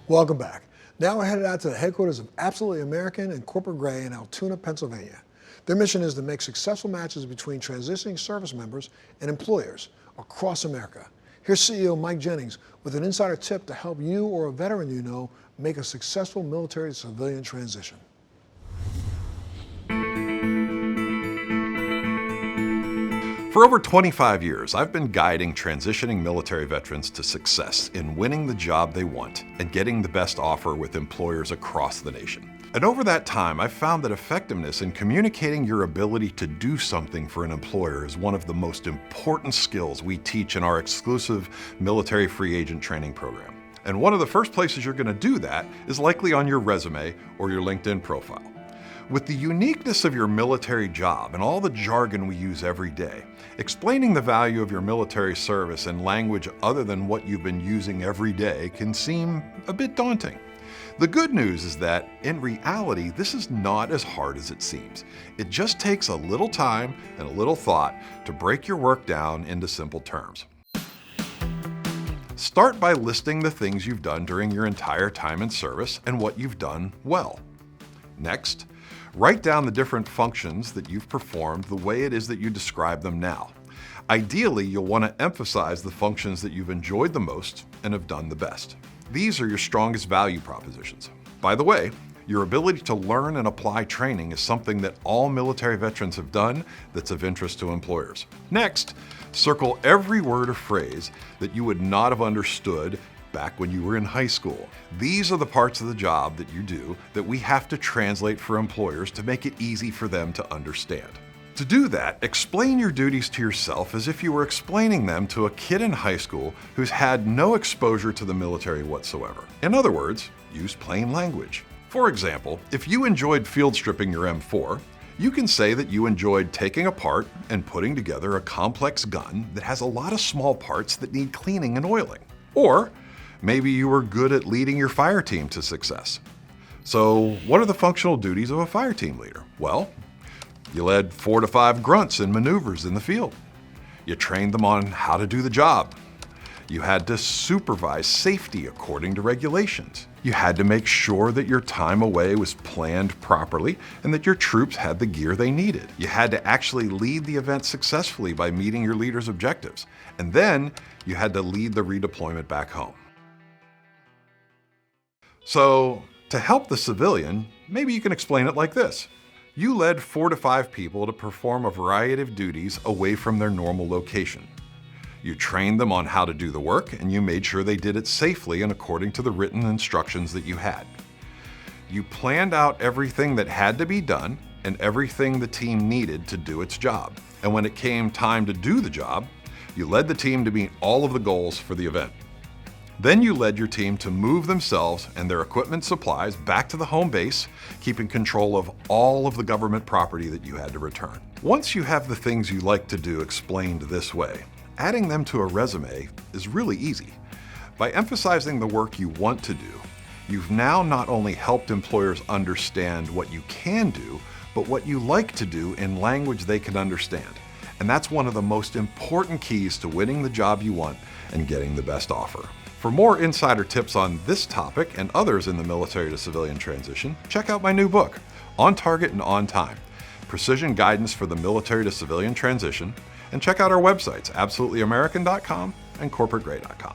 Welcome back. Now we're headed out to the headquarters of Absolutely American and Corporate Gray in Altoona, Pennsylvania. Their mission is to make successful matches between transitioning service members and employers across America. Here's CEO Mike Jennings with an insider tip to help you or a veteran you know make a successful military to civilian transition. For over 25 years, I've been guiding transitioning military veterans to success in winning the job they want and getting the best offer with employers across the nation. And over that time, I've found that effectiveness in communicating your ability to do something for an employer is one of the most important skills we teach in our exclusive military free agent training program. And one of the first places you're going to do that is likely on your resume or your LinkedIn profile. With the uniqueness of your military job and all the jargon we use every day, explaining the value of your military service in language other than what you've been using every day can seem a bit daunting. The good news is that, in reality, this is not as hard as it seems. It just takes a little time and a little thought to break your work down into simple terms. Start by listing the things you've done during your entire time in service and what you've done well. Next, write down the different functions that you've performed the way it is that you describe them now. Ideally, you'll want to emphasize the functions that you've enjoyed the most and have done the best. These are your strongest value propositions. By the way, your ability to learn and apply training is something that all military veterans have done that's of interest to employers. Next, circle every word or phrase that you would not have understood back when you were in high school. These are the parts of the job that you do that we have to translate for employers to make it easy for them to understand. To do that, explain your duties to yourself as if you were explaining them to a kid in high school who's had no exposure to the military whatsoever. In other words, use plain language. For example, if you enjoyed field stripping your M4, you can say that you enjoyed taking apart and putting together a complex gun that has a lot of small parts that need cleaning and oiling. Or maybe you were good at leading your fire team to success. So what are the functional duties of a fire team leader? Well, you led 4 to 5 grunts in maneuvers in the field. You trained them on how to do the job. You had to supervise safety according to regulations. You had to make sure that your time away was planned properly and that your troops had the gear they needed. You had to actually lead the event successfully by meeting your leader's objectives. And then you had to lead the redeployment back home. So, to help the civilian, maybe you can explain it like this. You led 4 to 5 people to perform a variety of duties away from their normal location. You trained them on how to do the work, and you made sure they did it safely and according to the written instructions that you had. You planned out everything that had to be done and everything the team needed to do its job. And when it came time to do the job, you led the team to meet all of the goals for the event. Then you led your team to move themselves and their equipment supplies back to the home base, keeping control of all of the government property that you had to return. Once you have the things you like to do explained this way, adding them to a resume is really easy. By emphasizing the work you want to do, you've now not only helped employers understand what you can do, but what you like to do in language they can understand. And that's one of the most important keys to winning the job you want and getting the best offer. For more insider tips on this topic and others in the military to civilian transition, check out my new book, On Target and On Time, Precision Guidance for the Military to Civilian Transition, and check out our websites, absolutelyamerican.com and corporategray.com.